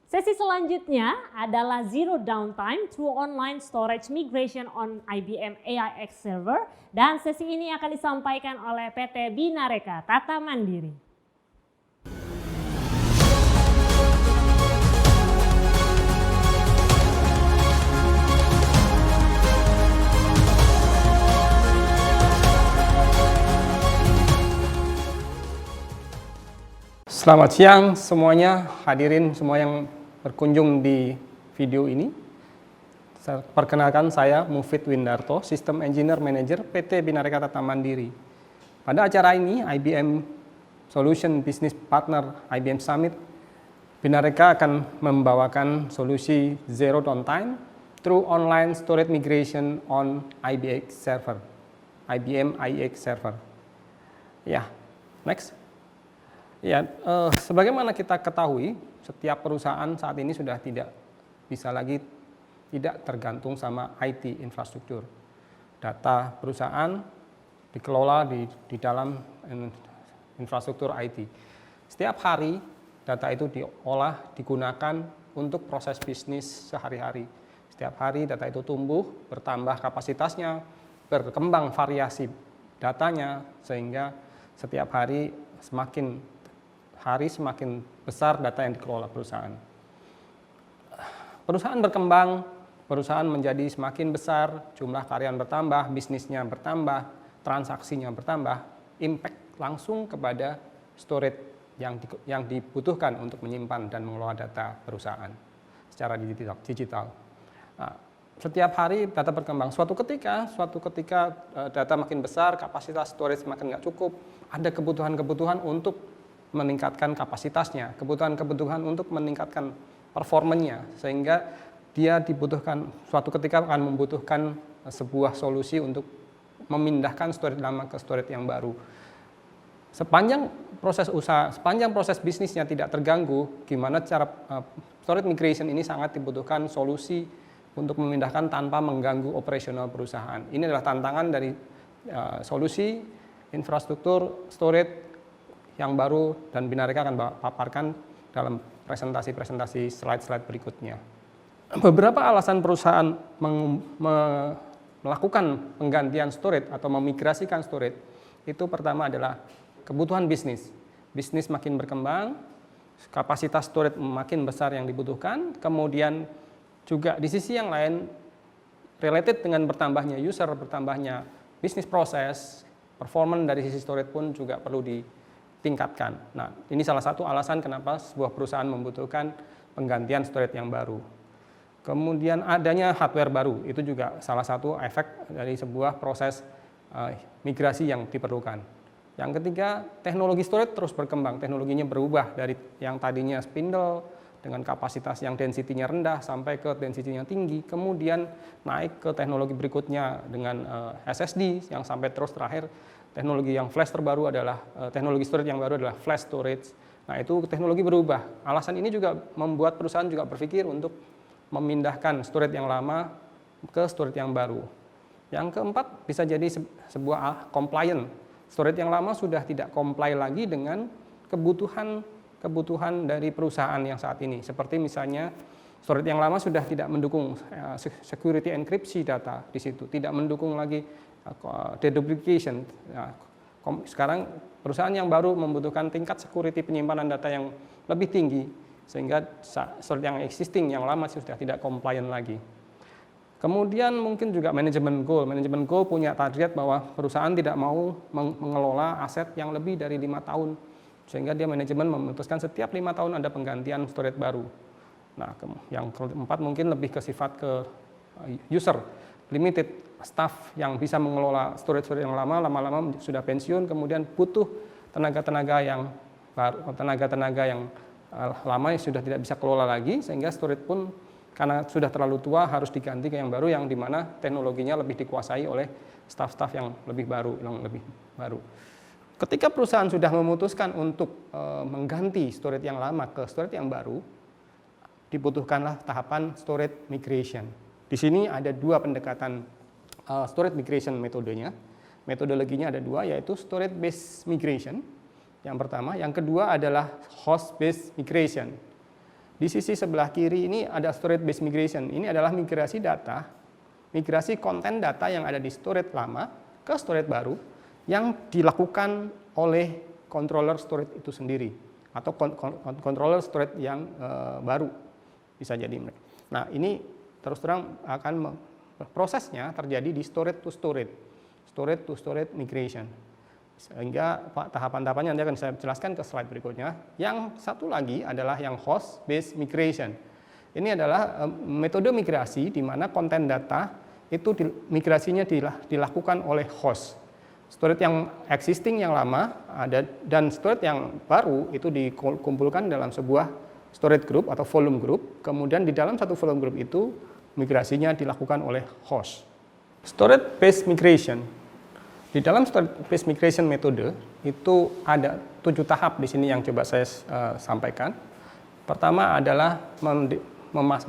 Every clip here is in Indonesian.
Sesi selanjutnya adalah Zero Downtime through Online Storage Migration on IBM AIX Server, dan sesi ini akan disampaikan oleh PT Binareka Tata Mandiri. Selamat siang semuanya, hadirin semua yang berkunjung di video ini. Perkenalkan, saya Mufid Windarto, System Engineer Manager PT Binareka Tata Mandiri. Pada acara ini, IBM Solution Business Partner IBM Summit, Binareka akan membawakan solusi Zero Downtime through Online Storage Migration on IBM Server, IBM AIX Server. Ya, next. Ya, sebagaimana kita ketahui, setiap perusahaan saat ini sudah tidak bisa lagi tidak tergantung sama IT infrastruktur. Data perusahaan dikelola di dalam infrastruktur IT. Setiap hari data itu diolah, digunakan untuk proses bisnis sehari-hari. Setiap hari data itu tumbuh, bertambah kapasitasnya, berkembang variasi datanya, sehingga setiap hari semakin besar data yang dikelola perusahaan. Perusahaan berkembang, perusahaan menjadi semakin besar, jumlah karyawan bertambah, bisnisnya bertambah, transaksinya bertambah, impact langsung kepada storage yang dibutuhkan untuk menyimpan dan mengelola data perusahaan secara digital. Nah, setiap hari data berkembang. Suatu ketika data makin besar, kapasitas storage makin nggak cukup, ada kebutuhan-kebutuhan untuk meningkatkan kapasitasnya, kebutuhan-kebutuhan untuk meningkatkan performanya, sehingga dia dibutuhkan, suatu ketika akan membutuhkan sebuah solusi untuk memindahkan storage lama ke storage yang baru. Sepanjang proses bisnisnya tidak terganggu, gimana cara storage migration ini sangat dibutuhkan solusi untuk memindahkan tanpa mengganggu operasional perusahaan. Ini adalah tantangan dari solusi infrastruktur storage yang baru, dan Binareka akan paparkan dalam presentasi slide-slide berikutnya. Beberapa alasan perusahaan melakukan penggantian storage atau memigrasikan storage itu pertama adalah kebutuhan bisnis. Bisnis makin berkembang, kapasitas storage makin besar yang dibutuhkan, kemudian juga di sisi yang lain related dengan bertambahnya user, bertambahnya bisnis proses, performance dari sisi storage pun juga perlu ditingkatkan. Nah, ini salah satu alasan kenapa sebuah perusahaan membutuhkan penggantian storage yang baru. Kemudian adanya hardware baru, itu juga salah satu efek dari sebuah proses migrasi yang diperlukan. Yang ketiga, teknologi storage terus berkembang, teknologinya berubah dari yang tadinya spindle dengan kapasitas yang density-nya rendah sampai ke density-nya tinggi, kemudian naik ke teknologi berikutnya dengan SSD yang sampai terus terakhir teknologi yang flash terbaru adalah teknologi storage yang baru adalah flash storage. Nah, itu teknologi berubah. Alasan ini juga membuat perusahaan juga berpikir untuk memindahkan storage yang lama ke storage yang baru. Yang keempat, bisa jadi sebuah compliant. Storage yang lama sudah tidak comply lagi dengan kebutuhan dari perusahaan yang saat ini. Seperti misalnya storage yang lama sudah tidak mendukung security enkripsi data di situ, tidak mendukung lagi deduplication. Nah, sekarang perusahaan yang baru membutuhkan tingkat security penyimpanan data yang lebih tinggi, sehingga storage yang existing yang lama sudah tidak compliant lagi. Kemudian mungkin juga manajemen goal punya target bahwa perusahaan tidak mau mengelola aset yang lebih dari 5 tahun, sehingga dia manajemen memutuskan setiap 5 tahun ada penggantian storage baru. Nah, yang keempat mungkin lebih ke sifat ke user, limited staff yang bisa mengelola storage yang lama-lama sudah pensiun, kemudian butuh tenaga-tenaga yang lama yang sudah tidak bisa kelola lagi, sehingga storage pun karena sudah terlalu tua harus diganti ke yang baru, yang dimana teknologinya lebih dikuasai oleh staff-staff yang lebih baru. Ketika perusahaan sudah memutuskan untuk mengganti storage yang lama ke storage yang baru, dibutuhkanlah tahapan storage migration. Di sini ada dua pendekatan storage migration metodenya. Metodologinya ada dua, yaitu storage based migration yang pertama, yang kedua adalah host based migration. Di sisi sebelah kiri ini ada storage based migration. Ini adalah migrasi data, migrasi konten data yang ada di storage lama ke storage baru yang dilakukan oleh controller storage itu sendiri atau controller storage yang baru bisa jadi. Nah, ini terus terang akan prosesnya terjadi di storage to storage migration. Sehingga tahapan-tahapannya nanti akan saya jelaskan ke slide berikutnya. Yang satu lagi adalah yang host based migration. Ini adalah metode migrasi di mana konten data itu migrasinya dilakukan oleh host. Storage yang existing yang lama dan storage yang baru itu dikumpulkan dalam sebuah storage group atau volume group. Kemudian di dalam satu volume group itu migrasinya dilakukan oleh host. Storage based migration. Di dalam storage based migration metode itu ada 7 tahap di sini yang coba saya sampaikan. Pertama adalah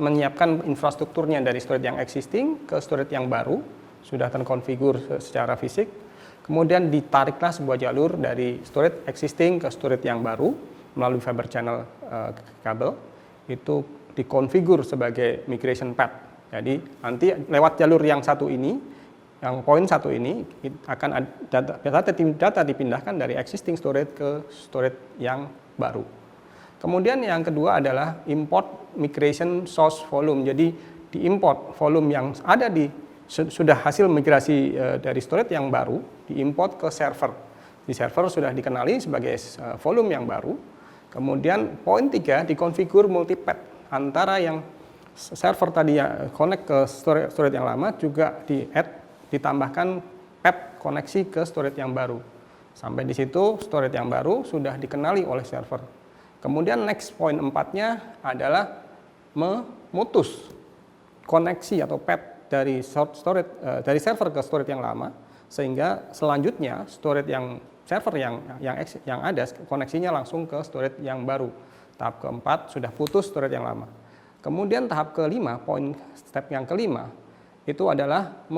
menyiapkan infrastrukturnya dari storage yang existing ke storage yang baru, sudah terkonfigur secara fisik. Kemudian ditariklah sebuah jalur dari storage existing ke storage yang baru melalui fiber channel kabel. Itu dikonfigur sebagai migration path. Jadi nanti lewat jalur yang satu ini, yang poin satu ini akan data dipindahkan dari existing storage ke storage yang baru. Kemudian yang kedua adalah import migration source volume. Jadi diimport volume yang ada sudah hasil migrasi dari storage yang baru, diimport ke server. Di server sudah dikenali sebagai volume yang baru. Kemudian poin 3 dikonfigur multipath antara yang server tadi yang connect ke storage yang lama juga ditambahkan path koneksi ke storage yang baru. Sampai di situ storage yang baru sudah dikenali oleh server. Kemudian next point 4-nya adalah memutus koneksi atau path dari server ke storage yang lama, sehingga selanjutnya storage yang server yang ada koneksinya langsung ke storage yang baru. Tahap keempat sudah putus storage yang lama. Kemudian tahap kelima, step yang kelima itu adalah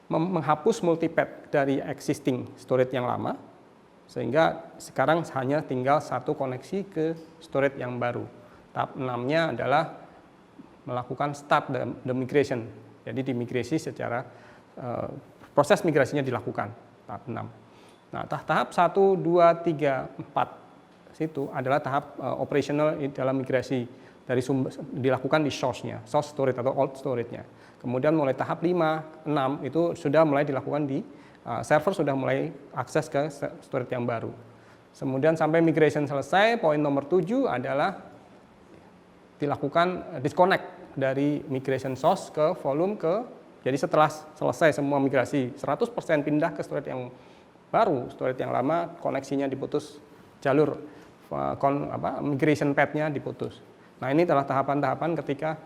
menghapus multipath dari existing storage yang lama, sehingga sekarang hanya tinggal satu koneksi ke storage yang baru. Tahap 6-nya adalah melakukan start the migration, jadi dimigrasi secara proses migrasinya dilakukan, tahap 6. Nah, tahap 1, 2, 3, 4 situ adalah tahap operational dalam migrasi dari dilakukan di source-nya, source storage atau old storage-nya. Kemudian mulai tahap 5, 6 itu sudah mulai dilakukan di server, sudah mulai akses ke storage yang baru. Kemudian sampai migration selesai, poin nomor 7 adalah dilakukan disconnect dari migration source ke volume jadi setelah selesai semua migrasi 100% pindah ke storage yang baru, storage yang lama koneksinya diputus, jalur migration path-nya diputus. Nah, ini adalah tahapan-tahapan ketika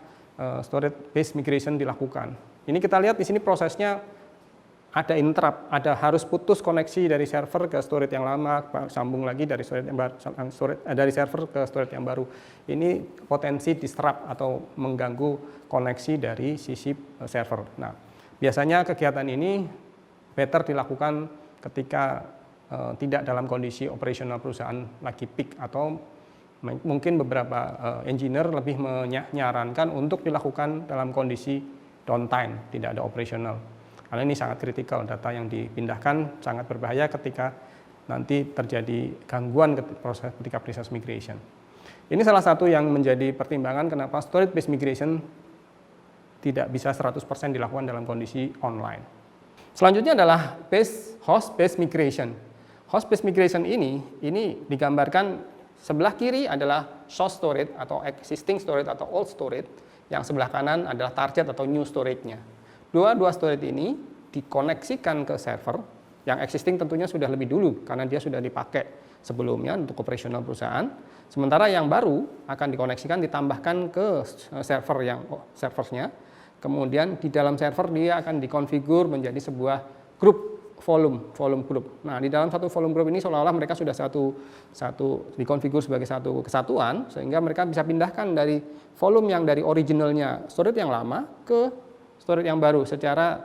storage based migration dilakukan. Ini kita lihat di sini prosesnya ada interrupt, ada harus putus koneksi dari server ke storage yang lama, sambung lagi dari dari server ke storage yang baru. Ini potensi disrupt atau mengganggu koneksi dari sisi server. Nah, biasanya kegiatan ini better dilakukan ketika tidak dalam kondisi operasional perusahaan lagi peak, atau mungkin beberapa engineer lebih menyarankan untuk dilakukan dalam kondisi downtime, tidak ada operasional. Karena ini sangat kritikal, data yang dipindahkan sangat berbahaya ketika nanti terjadi gangguan ketika proses migration. Ini salah satu yang menjadi pertimbangan kenapa storage based migration tidak bisa 100% dilakukan dalam kondisi online. Selanjutnya adalah host based migration. Host based migration ini digambarkan sebelah kiri adalah source storage atau existing storage atau old storage, yang sebelah kanan adalah target atau new storage-nya. Dua storage ini dikoneksikan ke server, yang existing tentunya sudah lebih dulu karena dia sudah dipakai sebelumnya untuk operasional perusahaan. Sementara yang baru akan dikoneksikan, ditambahkan ke servernya. Kemudian di dalam server dia akan dikonfigur menjadi sebuah grup volume group. Nah, di dalam satu volume group ini seolah-olah mereka sudah dikonfigur sebagai satu kesatuan, sehingga mereka bisa pindahkan dari volume yang dari originalnya storage yang lama ke storage yang baru secara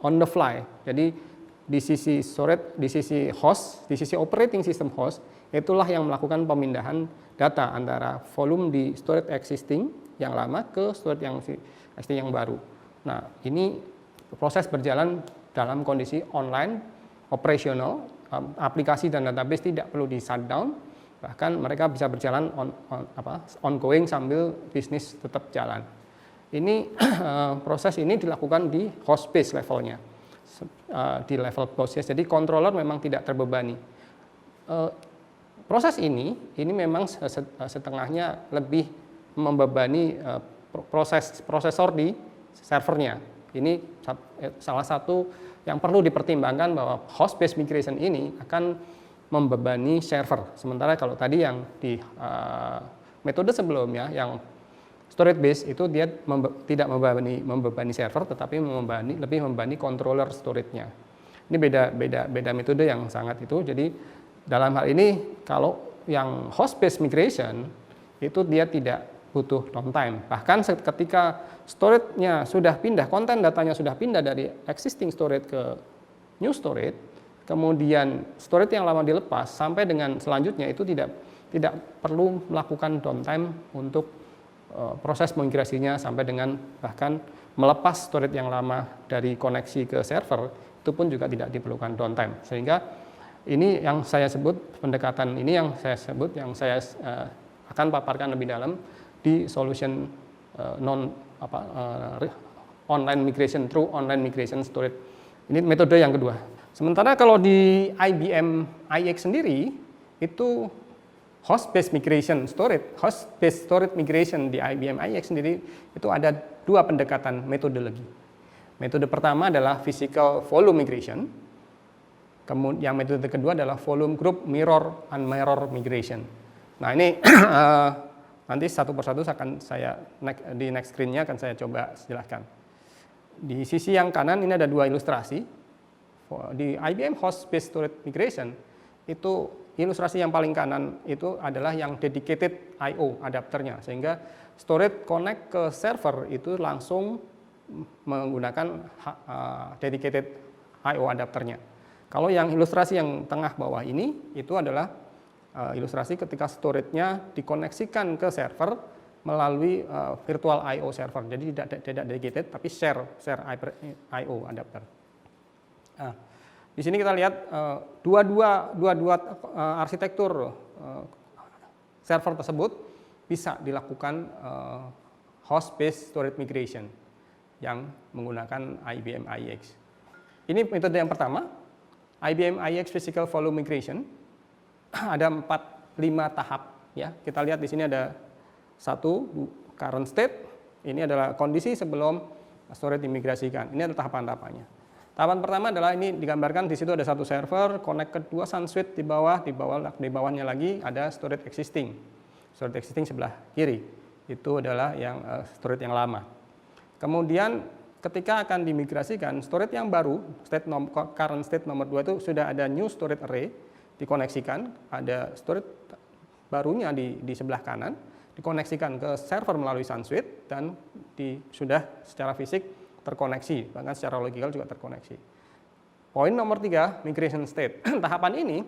on the fly. Jadi di sisi storage, di sisi host, di sisi operating system host, itulah yang melakukan pemindahan data antara volume di storage existing yang lama ke storage yang existing yang baru. Nah, ini proses berjalan dalam kondisi online, operasional, aplikasi dan database tidak perlu di shutdown, bahkan mereka bisa berjalan ongoing sambil bisnis tetap jalan. Ini proses ini dilakukan di host base levelnya, di level process. Jadi controller memang tidak terbebani. Proses ini memang setengahnya lebih membebani prosesor di servernya. Ini salah satu yang perlu dipertimbangkan bahwa host based migration ini akan membebani server. Sementara kalau tadi yang di metode sebelumnya yang storage base itu dia tidak membebani server, tetapi lebih membebani controller storage-nya. Ini beda metode yang sangat itu. Jadi dalam hal ini kalau yang host based migration itu dia tidak butuh downtime. Bahkan ketika storage-nya sudah pindah, konten datanya sudah pindah dari existing storage ke new storage, kemudian storage yang lama dilepas sampai dengan selanjutnya itu tidak perlu melakukan downtime untuk proses migrasinya sampai dengan bahkan melepas storage yang lama dari koneksi ke server itu pun juga tidak diperlukan downtime. Sehingga ini yang saya sebut pendekatan ini yang saya akan paparkan lebih dalam di solution online migration through online migration storage. Ini metode yang kedua. Sementara kalau di IBM iX sendiri itu host based migration migration di IBM iX sendiri itu ada dua pendekatan metodologi. Metode pertama adalah physical volume migration. Kemudian yang metode kedua adalah volume group mirror and mirror migration. Nah, ini nanti satu persatu akan saya di next screen-nya akan saya coba jelaskan. Di sisi yang kanan ini ada dua ilustrasi. Di IBM host based storage migration itu ilustrasi yang paling kanan itu adalah yang dedicated I/O adapternya, sehingga storage connect ke server itu langsung menggunakan dedicated I/O adapternya. Kalau yang ilustrasi yang tengah bawah ini itu adalah ilustrasi ketika storage-nya dikoneksikan ke server melalui virtual I/O server. Jadi tidak dedicated tapi share I/O adapter. Nah, di sini kita lihat dua arsitektur server tersebut bisa dilakukan host based storage migration yang menggunakan IBM iX. Ini metode yang pertama. IBM iX Physical Volume Migration ada 5 tahap ya. Kita lihat di sini ada 1 current state. Ini adalah kondisi sebelum storage dimigrasikan. Ini ada tahapan-tahapannya. Tahapan pertama adalah ini digambarkan di situ ada 1 server, connect ke 2 SAN switch di bawahnya lagi ada storage existing. Storage existing sebelah kiri. Itu adalah yang storage yang lama. Kemudian ketika akan dimigrasikan, storage yang baru, current state nomor 2 itu sudah ada new storage array, dikoneksikan, ada storage barunya di sebelah kanan, dikoneksikan ke server melalui SAN switch, dan sudah secara fisik terkoneksi, bahkan secara logical juga terkoneksi. Poin nomor 3, migration state. Tahapan ini,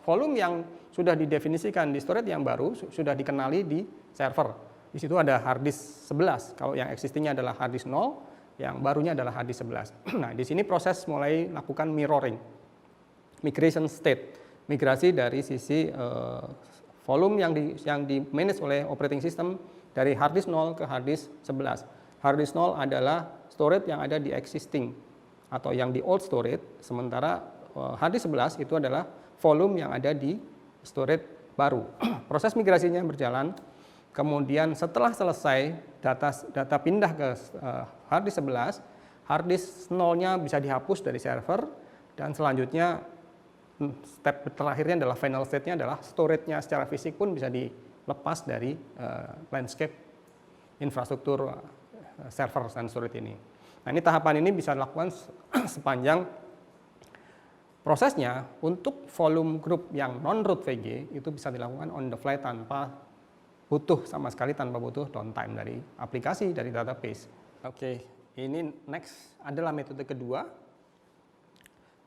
volume yang sudah didefinisikan di storage yang baru, sudah dikenali di server. Di situ ada hard disk 11. Kalau yang existingnya adalah hard disk 0, yang barunya adalah hard disk 11. Nah, di sini proses mulai lakukan mirroring. Migration state, migrasi dari sisi volume yang di manage oleh operating system dari hard disk 0 ke hard disk 11. Hard disk 0 adalah storage yang ada di existing atau yang di old storage, sementara hard disk 11 itu adalah volume yang ada di storage baru. Proses migrasinya berjalan. Kemudian setelah selesai data pindah ke hard disk 11, hard disk 0-nya bisa dihapus dari server, dan selanjutnya step terakhirnya adalah final state-nya adalah storage-nya secara fisik pun bisa dilepas dari landscape infrastruktur server dan storage ini. Nah, ini tahapan ini bisa dilakukan sepanjang prosesnya. Untuk volume group yang non-root VG itu bisa dilakukan on the fly tanpa butuh downtime dari aplikasi, dari database. Oke, ini next adalah metode kedua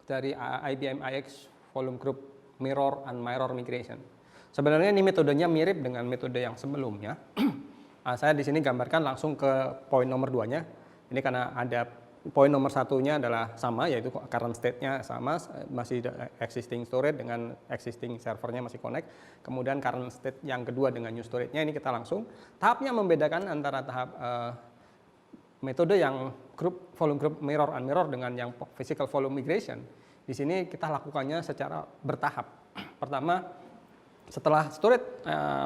dari IBM iX Volume Group Mirror and Mirror Migration. Sebenarnya ini metodenya mirip dengan metode yang sebelumnya. Saya di sini gambarkan langsung ke poin nomor 2-nya. Ini karena ada poin nomor 1-nya adalah sama, yaitu current state-nya sama, masih existing storage dengan existing servernya masih connect. Kemudian current state yang kedua dengan new storage-nya, ini kita langsung. Tahapnya membedakan antara tahap metode yang volume group mirror unmirror dengan yang physical volume migration. Di sini kita lakukannya secara bertahap. Pertama, setelah storage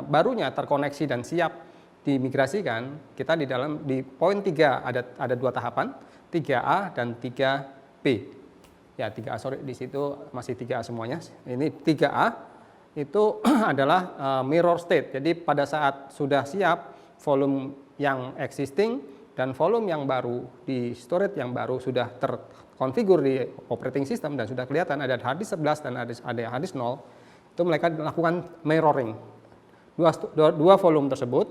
barunya terkoneksi dan siap dimigrasikan, kita di poin 3 ada 2 tahapan, 3A dan 3B. Ya, 3A sorry, di situ masih 3A semuanya. Ini 3A itu adalah mirror state. Jadi pada saat sudah siap volume yang existing dan volume yang baru di storage yang baru sudah terkonfigur di operating system dan sudah kelihatan ada hard disk 11 dan ada hard disk 0, itu mereka melakukan mirroring. Dua volume tersebut,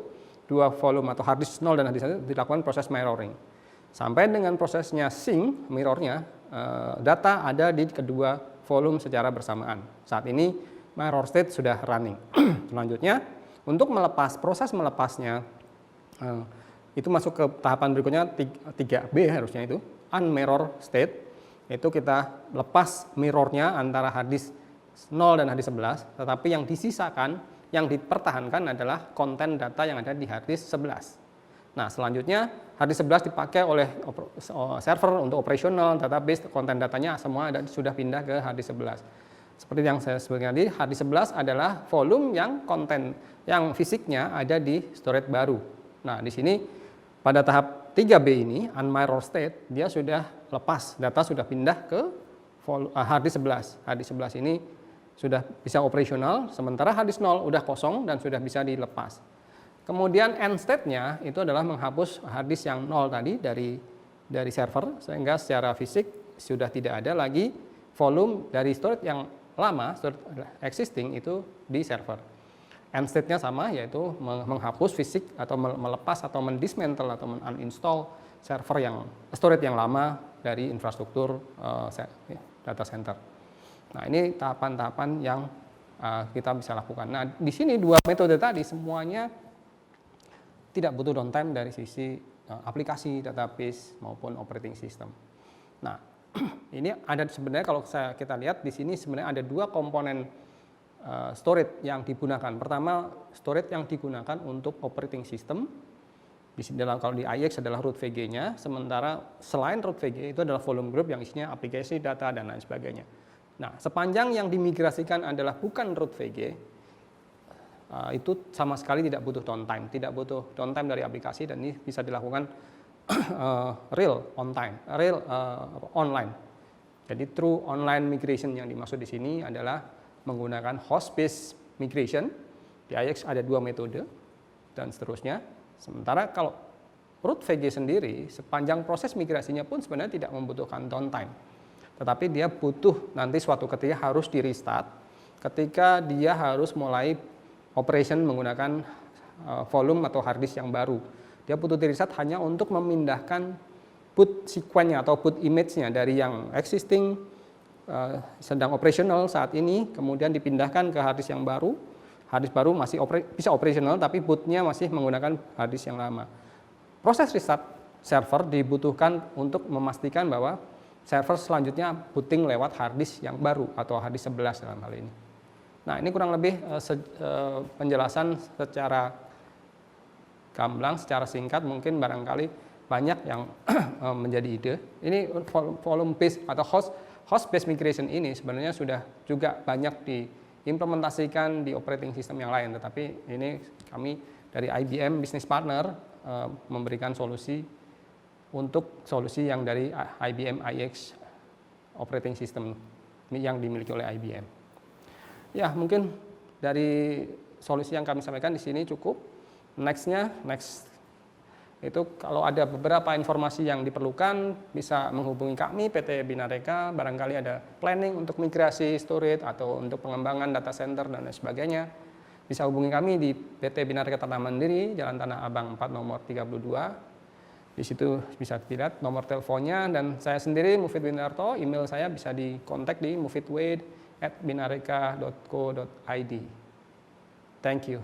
dua volume atau hard disk 0 dan hard disk 1 dilakukan proses mirroring. Sampai dengan prosesnya sync, mirrornya, data ada di kedua volume secara bersamaan. Saat ini mirror state sudah running. Selanjutnya, untuk proses melepasnya, itu masuk ke tahapan berikutnya 3B harusnya itu, unmirror state. Itu kita lepas mirrornya antara hard disk 0 dan hard disk 11, tetapi yang disisakan, yang dipertahankan adalah konten data yang ada di hard disk 11. Nah, selanjutnya hard disk 11 dipakai oleh server untuk operasional, database, konten datanya semua sudah pindah ke hard disk 11. Seperti yang saya sebutkan tadi, hard disk 11 adalah volume yang konten, yang fisiknya ada di storage baru. Nah, di sini pada tahap 3B ini, unmirror state, dia sudah lepas, data sudah pindah ke hard disk 11. Hard disk 11 ini sudah bisa operasional, sementara hard disk 0 udah kosong dan sudah bisa dilepas. Kemudian end state-nya itu adalah menghapus hard disk yang 0 tadi dari server, sehingga secara fisik sudah tidak ada lagi volume dari storage yang lama, storage existing itu di server. End state-nya sama, yaitu menghapus fisik atau melepas atau mendismantle atau uninstall storage yang lama dari infrastruktur data center. Nah, ini tahapan-tahapan yang kita bisa lakukan. Nah, di sini dua metode tadi semuanya tidak butuh downtime dari sisi aplikasi, database maupun operating system. Nah, ini ada sebenarnya kalau kita lihat di sini sebenarnya ada dua komponen storage yang digunakan. Pertama, storage yang digunakan untuk operating system. Kalau di IX adalah root VG-nya, sementara selain root VG itu adalah volume group yang isinya aplikasi, data, dan lain sebagainya. Nah, sepanjang yang dimigrasikan adalah bukan root VG, itu sama sekali tidak butuh downtime, dari aplikasi, dan ini bisa dilakukan real online. Jadi true online migration yang dimaksud di sini adalah menggunakan host based migration. Di IX ada 2 metode dan seterusnya. Sementara kalau root VG sendiri, sepanjang proses migrasinya pun sebenarnya tidak membutuhkan downtime. Tetapi dia butuh nanti suatu ketika harus di restart, ketika dia harus mulai operation menggunakan volume atau hard disk yang baru. Dia butuh di restart hanya untuk memindahkan boot sequence-nya atau boot image-nya dari yang existing sedang operational saat ini, kemudian dipindahkan ke hard disk yang baru. Hard disk baru masih bisa operational, tapi bootnya masih menggunakan hard disk yang lama. Proses restart server dibutuhkan untuk memastikan bahwa server selanjutnya booting lewat hard disk yang baru atau hard disk 11 dalam hal ini. Nah, ini kurang lebih penjelasan secara gamblang, secara singkat, mungkin barangkali banyak yang menjadi ide. Ini volume based atau host based migration ini sebenarnya sudah juga banyak diimplementasikan di operating system yang lain, tetapi ini kami dari IBM Business Partner memberikan solusi yang dari IBM iX operating system yang dimiliki oleh IBM. Ya, mungkin dari solusi yang kami sampaikan di sini cukup. Next itu kalau ada beberapa informasi yang diperlukan bisa menghubungi kami PT Binareka, barangkali ada planning untuk migrasi storage atau untuk pengembangan data center dan lain sebagainya. Bisa hubungi kami di PT Binareka Tata Mandiri, Jalan Tanah Abang 4 nomor 32. Di situ bisa dilihat nomor teleponnya, dan saya sendiri Mufid Winarto, email saya bisa dikontak di mufidwade@binareka.co.id. Thank you.